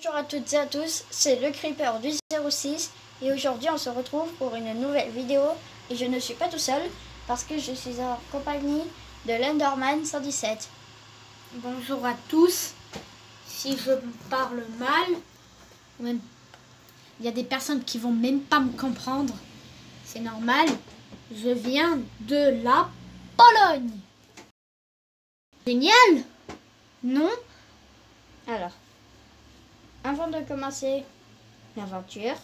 Bonjour à toutes et à tous, c'est le Creeper du 06 et aujourd'hui on se retrouve pour une nouvelle vidéo et je ne suis pas tout seul parce que je suis en compagnie de l'Enderman 117. Bonjour à tous. Si je parle mal, même il y a des personnes qui vont même pas me comprendre. C'est normal. Je viens de la Pologne. Génial, non? Alors, avant de commencer l'aventure,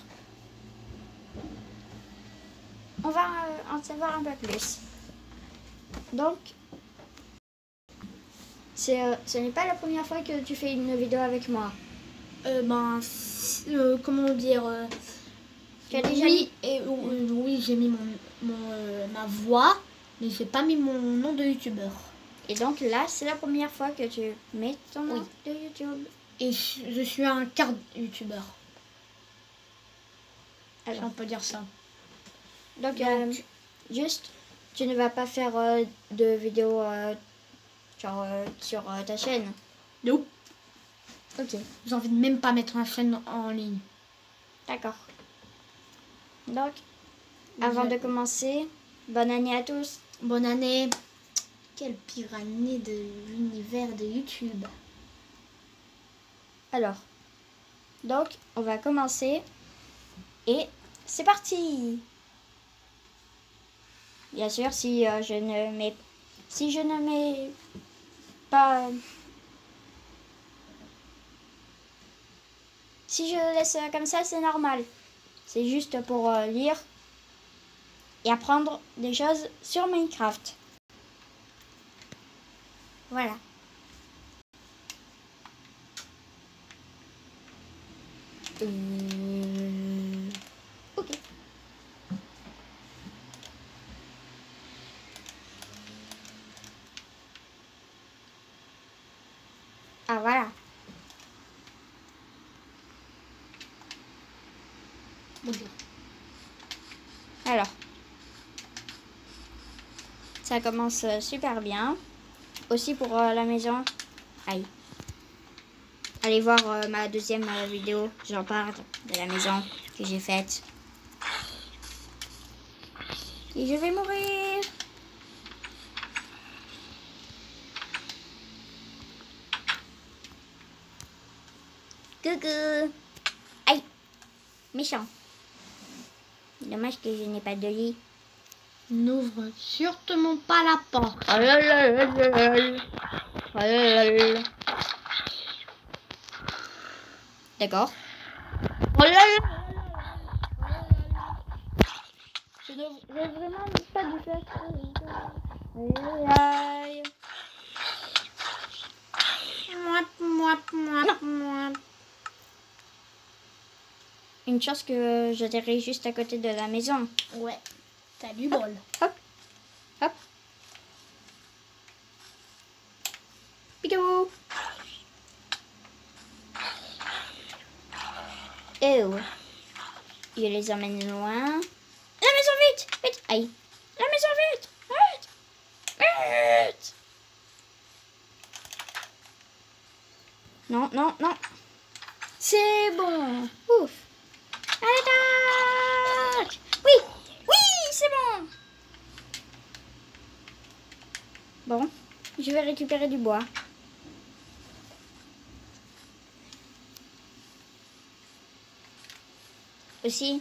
on va en savoir un peu plus. Donc, ce n'est pas la première fois que tu fais une vidéo avec moi. Comment dire Tu as déjà oui, oui, j'ai mis ma voix, mais j'ai pas mis mon nom de youtubeur. Et donc là, c'est la première fois que tu mets ton nom de YouTube. Et je suis un quart youtubeur. Alors, on peut dire ça. Donc, juste, tu ne vas pas faire de vidéo sur ta chaîne. Non. Ok, J'ai envie de même pas mettre ma chaîne en ligne. d'accord. Donc, avant de commencer, bonne année à tous. Bonne année. Quelle pire année de l'univers de YouTube. Alors, donc, on va commencer. Et c'est parti. Bien sûr, si je ne mets pas... Si je le laisse comme ça, c'est normal. C'est juste pour lire et apprendre des choses sur Minecraft. Voilà. Ok. Ah voilà. Bonjour. Alors, ça commence super bien. Aussi pour la maison. Aïe. Allez voir ma deuxième vidéo. J'en parle de la maison que j'ai faite. Et je vais mourir. Coucou. Aïe. Méchant. Dommage que je n'ai pas de lit. N'ouvre sûrement pas la porte. D'accord. Je devrais vraiment pas du faire ça. Aïe. Moi. Une chance que j'atterris juste à côté de la maison. Ouais, t'as du bol. Hop. Hop. Picou. Oh. Je les emmène loin. La maison, vite. Vite. Aïe. La maison, vite. Vite. Vite. Non, non, non. C'est bon. Ouf. À l'attaque. Oui. Oui, c'est bon. Bon, je vais récupérer du bois. Aussi,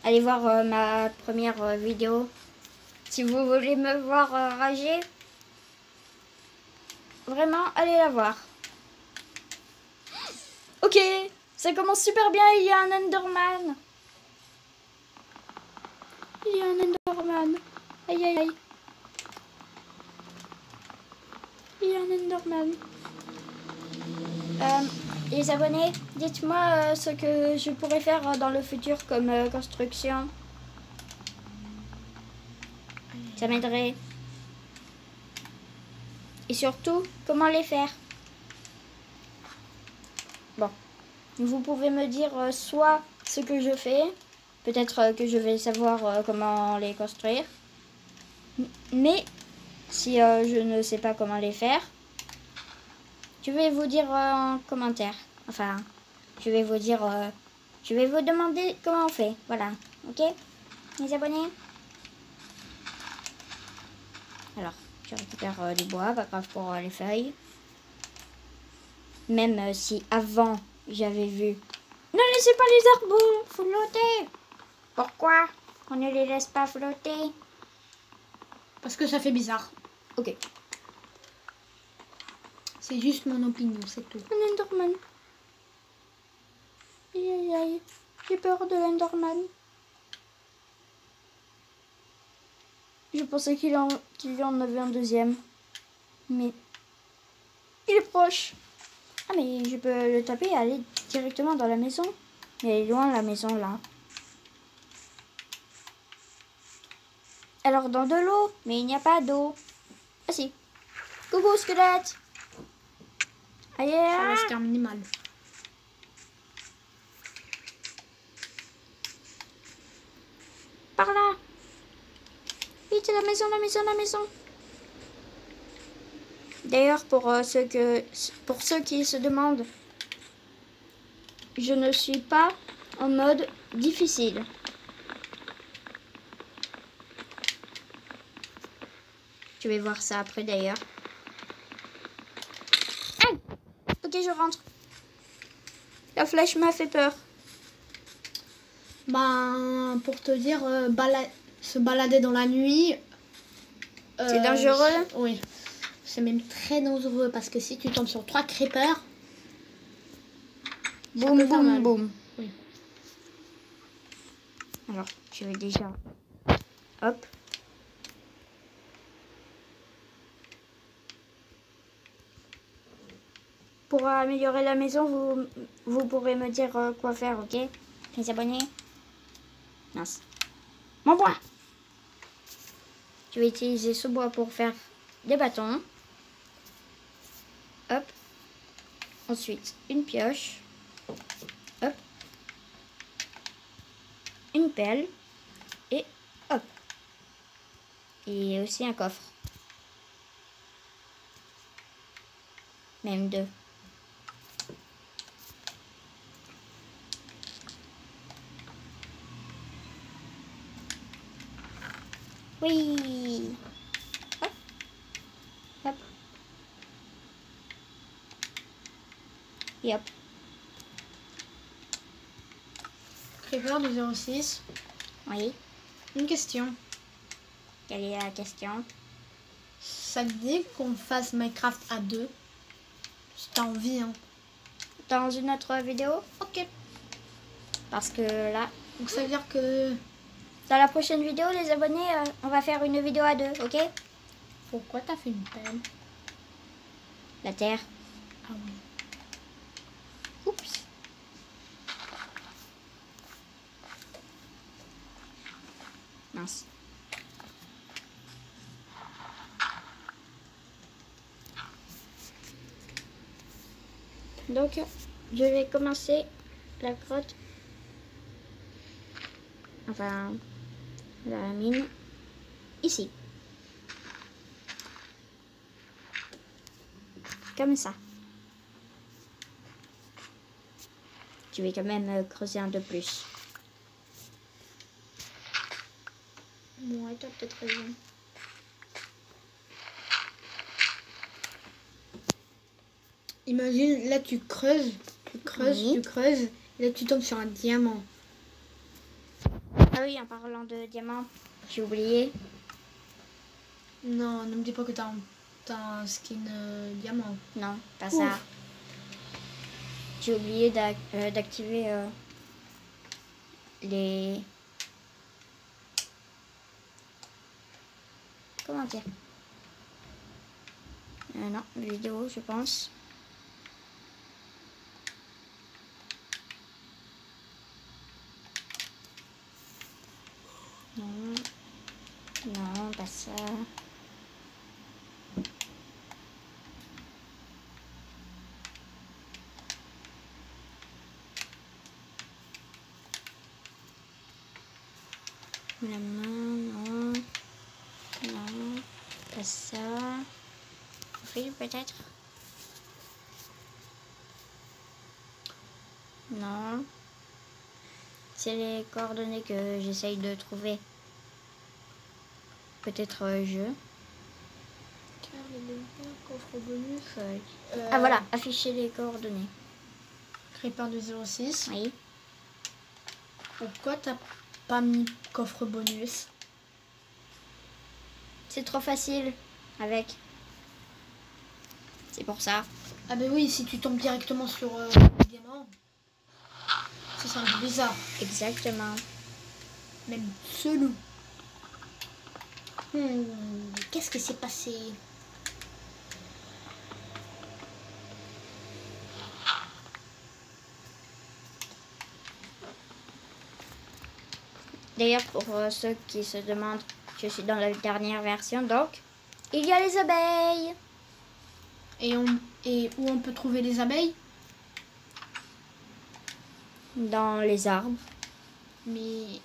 allez voir ma première vidéo. Si vous voulez me voir rager, vraiment, allez la voir. Ok, ça commence super bien, il y a un Enderman. Il y a un Enderman. Aïe, aïe, aïe. Il y a un Enderman. Les abonnés, dites-moi ce que je pourrais faire dans le futur comme construction. Ça m'aiderait. Et surtout, comment les faire. Bon, vous pouvez me dire soit ce que je fais, peut-être que je vais savoir comment les construire. Mais si je ne sais pas comment les faire, je vais vous dire en commentaire. Enfin, je vais vous dire, je vais vous demander comment on fait. Voilà, ok, les abonnés. Alors, je récupère du bois, pas grave pour les feuilles. Même si avant j'avais vu. Ne laissez pas les arbres flotter. Pourquoi on ne les laisse pas flotter? Parce que ça fait bizarre. Ok. C'est juste mon opinion, c'est tout. Un Enderman. Aïe aïe aïe. J'ai peur de l'Enderman. Je pensais qu'il y en avait un deuxième. Mais il est proche. Ah mais je peux le taper et aller directement dans la maison. Mais elle est loin la maison là. Alors dans de l'eau. Mais il n'y a pas d'eau. Ah si. Coucou squelette. Aïe aïe Ça va aïe. se terminer mal. Par là. Vite la maison, la maison, la maison. D'ailleurs pour ceux qui se demandent. Je ne suis pas en mode difficile. Je vais voir ça après d'ailleurs. Aïe! Ok, je rentre. La flèche m'a fait peur. Ben, pour te dire, se balader dans la nuit... C'est dangereux? Oui. C'est même très dangereux parce que si tu tombes sur 3 creepers... ça Boum, peut faire boum, mal. boum. Oui. Alors, je vais déjà... Hop. Pour améliorer la maison, vous pourrez me dire quoi faire, ok? Les abonnés? Mince. Mon bois! Je vais utiliser ce bois pour faire des bâtons. Hop. Ensuite, une pioche. Hop. Une pelle. Et hop. Et aussi un coffre. Même 2. Oui. Hop. Hop. Et hop. Creeper du 06. Oui. Une question. Quelle est la question? Ça te dit qu'on fasse Minecraft à 2? Si t'as envie, hein. Dans une autre vidéo? Ok. Parce que là, Donc ça veut dire que... dans la prochaine vidéo, les abonnés, on va faire une vidéo à 2, ok? Pourquoi t'as fait une pelle? La terre. Ah oui. Oups. Mince. Donc, je vais commencer la grotte. Enfin, la mine. Ici. Comme ça. Je vais quand même creuser un peu plus. Ouais, t'as peut-être raison. Imagine, là tu creuses, Oui. tu creuses, et là tu tombes sur un diamant. Ah oui, en parlant de diamants, j'ai oublié. Non, ne me dis pas que t'as un skin diamant. Non, pas Ouf. ça. J'ai oublié d'activer les... Comment dire? Non, vidéo, je pense. Non. Non, pas ça. La main, non. Non, pas ça. Fil peut-être. Non. C'est les coordonnées que j'essaye de trouver. Peut-être jeu. Coffre bonus. Ah voilà, afficher les coordonnées. Creeper de 06. Oui. Pourquoi t'as pas mis coffre bonus? C'est trop facile avec. C'est pour ça. Ah ben oui, si tu tombes directement sur le diamant, ça c'est un peu bizarre. Exactement. Même selon. Qu'est-ce qui s'est passé? D'ailleurs, pour ceux qui se demandent, je suis dans la dernière version, donc il y a les abeilles. Et où on peut trouver les abeilles? Dans les arbres. Mais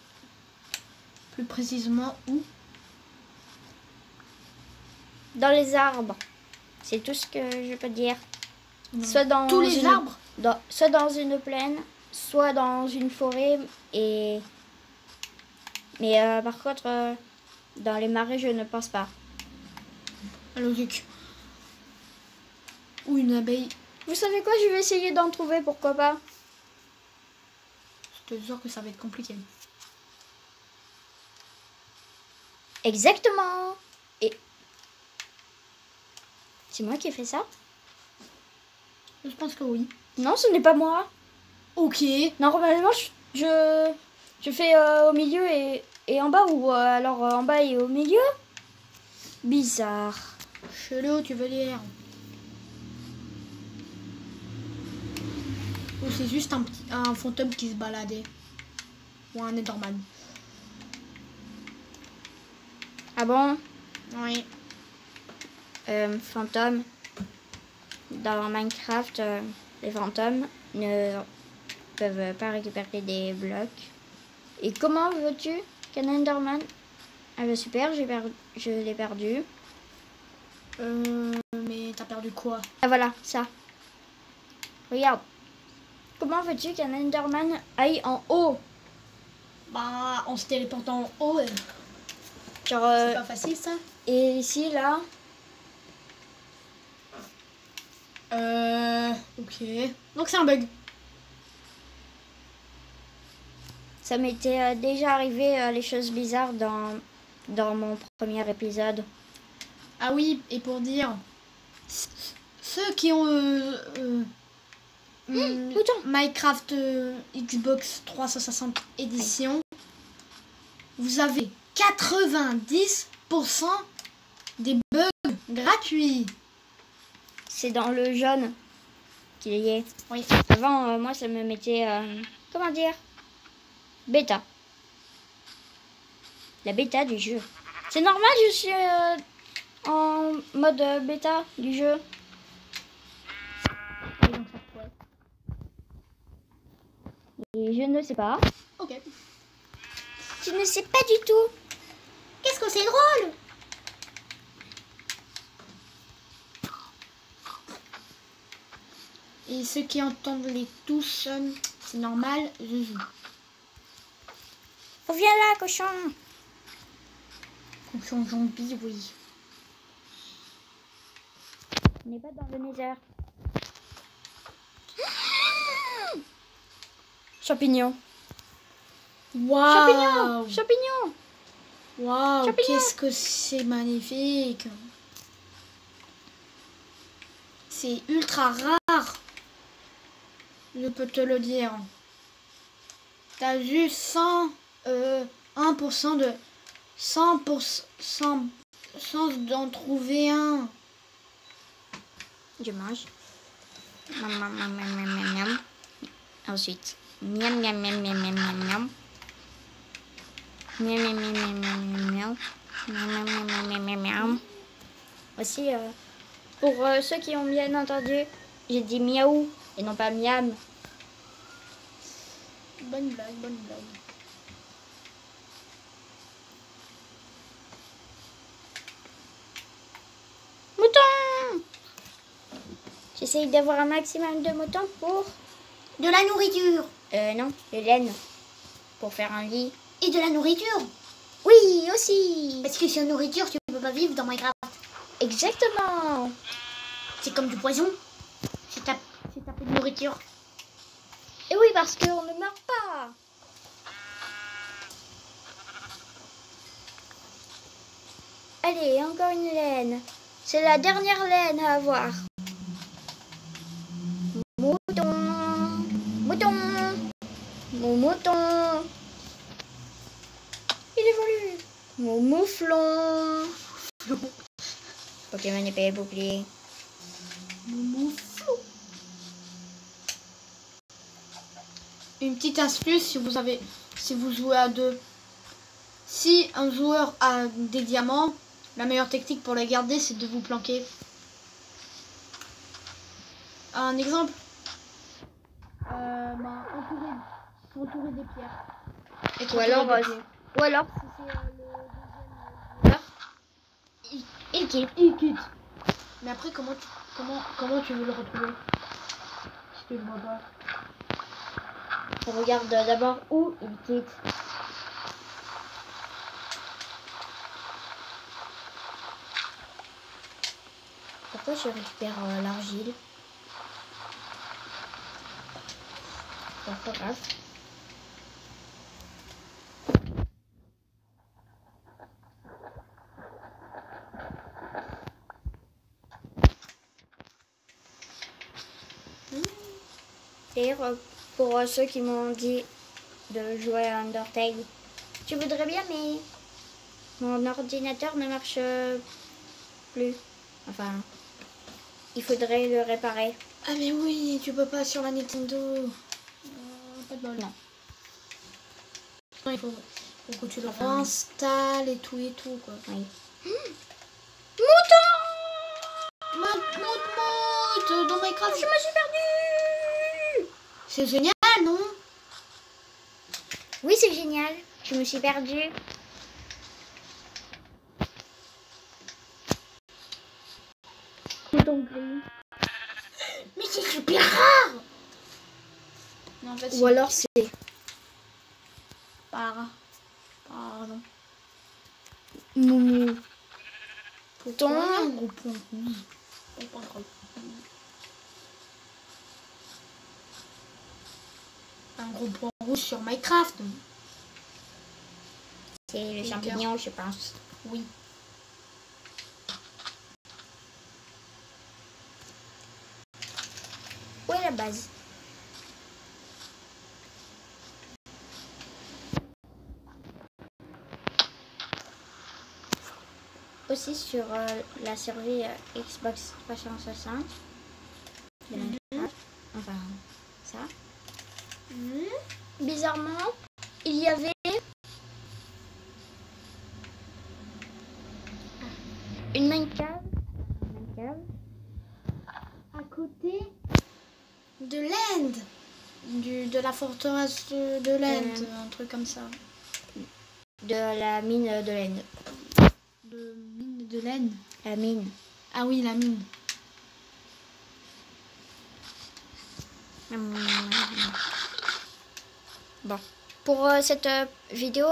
plus précisément où? Dans les arbres. C'est tout ce que je peux dire. Soit dans tous les arbres? Soit dans une plaine, soit dans une forêt. Mais par contre, dans les marais, je ne pense pas. Logique. Ou une abeille. Vous savez quoi? Je vais essayer d'en trouver, pourquoi pas. Je te jure que ça va être compliqué. Exactement. Et c'est moi qui ai fait ça? Je pense que oui. Non, ce n'est pas moi. Ok. Normalement, je fais au milieu et en bas, ou alors en bas et au milieu. Bizarre. Chelou, tu veux dire? Ou c'est juste un fantôme qui se baladait? Ou un Enderman? Ah bon? Oui. Fantôme. Dans Minecraft, les fantômes ne peuvent pas récupérer des blocs. Et comment veux-tu qu'un Enderman... Ah bah super, je l'ai perdu. Mais t'as perdu quoi? Ah voilà, ça. Regarde. Comment veux-tu qu'un Enderman aille en haut? Bah, en se téléportant en haut, Genre, c'est pas facile ça? et ici, là... Ok. Donc c'est un bug. Ça m'était déjà arrivé les choses bizarres dans mon premier épisode. Ah oui, et pour dire, ceux qui ont Minecraft Xbox 360 édition, vous avez 90% des bugs gratuits. C'est dans le jaune qu'il y est. Oui. Avant, moi, ça me mettait... comment dire? Bêta. La bêta du jeu. C'est normal, je suis en mode bêta du jeu. Et je ne sais pas. Ok. Je ne sais pas du tout. Qu'est-ce que c'est drôle! Et ceux qui entendent les touches, c'est normal, je joue. Reviens là, cochon. Cochon zombie, oui. On n'est pas dans le nether. Champignon. Waouh! Champignon. Champignon. Waouh! Champignon. Qu'est-ce que c'est magnifique! C'est ultra rare. Je peux te le dire. T'as juste 1% de 100% chance d'en trouver un. Je mange. Miam, miam, miam, miam, miam, miam. Ensuite, miam, miam, miam, miam, miam, miam, miam. Miam, miam, miam, miam, miam, miam, miam. Miam, miam, miam, miam, miam, miam. Aussi, pour ceux qui ont bien entendu, j'ai dit miaou et non pas miam. Bonne blague, bonne blague. Mouton! J'essaye d'avoir un maximum de moutons pour De la nourriture. Non, de laine. Pour faire un lit. Et de la nourriture. Oui, aussi. Parce que sans nourriture, tu peux pas vivre dans Minecraft. Exactement. C'est comme du poison. Si t'as pas de nourriture. Et oui, parce qu'on ne meurt pas. Allez, encore une laine. C'est la dernière laine à avoir. Mouton. Mouton. Mon mouton. Il évolue. Mon mouflon. Pokémon épée et bouclier. Mon mouflon. Une petite astuce si vous jouez à deux. Si un joueur a des diamants, la meilleure technique pour les garder, c'est de vous planquer. Un exemple. Entourer des pierres. Et Ou alors, si c'est le deuxième joueur, il quitte. Il quitte. Mais après, comment tu veux le retrouver? Si tu le vois pas. On regarde d'abord où il quitte. Pourquoi je récupère l'argile? Bon, pas grave. D'ailleurs, pour ceux qui m'ont dit de jouer à Undertale, je voudrais bien, mais mon ordinateur ne marche plus. Enfin, il faudrait le réparer. Ah mais oui, tu peux pas sur la Nintendo. Pas de bol. Non. Non, il faut que tu le réinstalles et tout quoi. Oui. Mouton. Mout dans Minecraft. Je me suis perdue. C'est génial, non? Oui, c'est génial. Je me suis perdue. Mouton gris. Mais c'est super rare. Non, en fait, Ou alors c'est... Pardon. Moumou. Pourquoi Ton... un gros point rouge? Un gros point rouge sur Minecraft. C'est le champignon, je pense. Oui. Où est la base? Aussi sur la survie Xbox 360. De Minecraft. Enfin, ça. Bizarrement, il y avait une Minecraft. À côté de l'End. De la forteresse de l'End. Un truc comme ça. De la mine de laine. De mine de laine. La mine. Ah oui, la mine. Bon. Pour cette vidéo,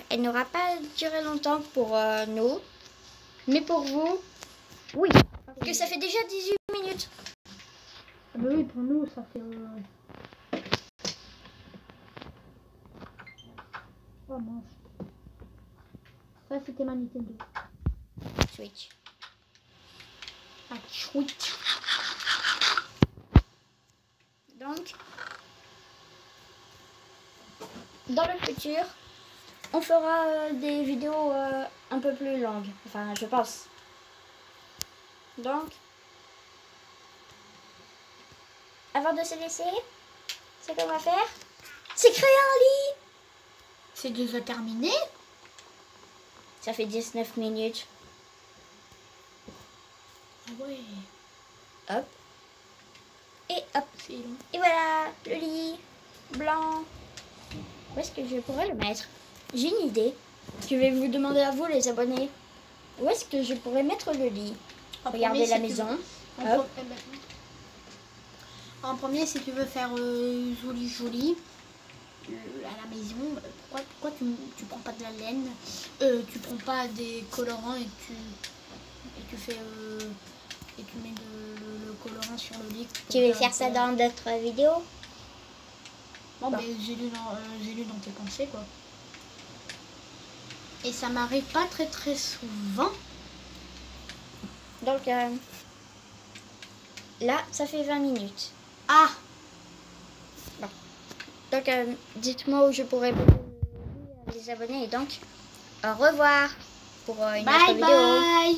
elle n'aura pas duré longtemps pour nous. Mais pour vous, oui. Parce que ça fait déjà 18 minutes. Ah bah oui, pour nous, ça fait... Oh mince. Ça, c'était ma Nintendo. Switch. Ah, Switch. Donc, dans le futur, on fera des vidéos un peu plus longues. Enfin, je pense. Donc, avant de se laisser, ce qu'on va faire, c'est créer un lit. C'est déjà terminé? Ça fait 19 minutes. Ah ouais. Hop. Et hop. C'est long. Et voilà, le lit blanc. Où est-ce que je pourrais le mettre? J'ai une idée. Je vais vous demander à vous, les abonnés. Où est-ce que je pourrais mettre le lit? Regardez la maison. Hop. En premier, si tu veux faire joli à la maison, pourquoi tu prends pas de la laine, tu prends pas des colorants et tu fais et tu mets le colorant sur le lit. Tu veux faire ça dans d'autres vidéos? Bon, ben, j'ai lu dans tes pensées, quoi. Et ça m'arrive pas très souvent. Donc là, ça fait 20 minutes. Ah, Donc dites-moi où je pourrais les abonner et donc au revoir pour une autre bye vidéo. bye.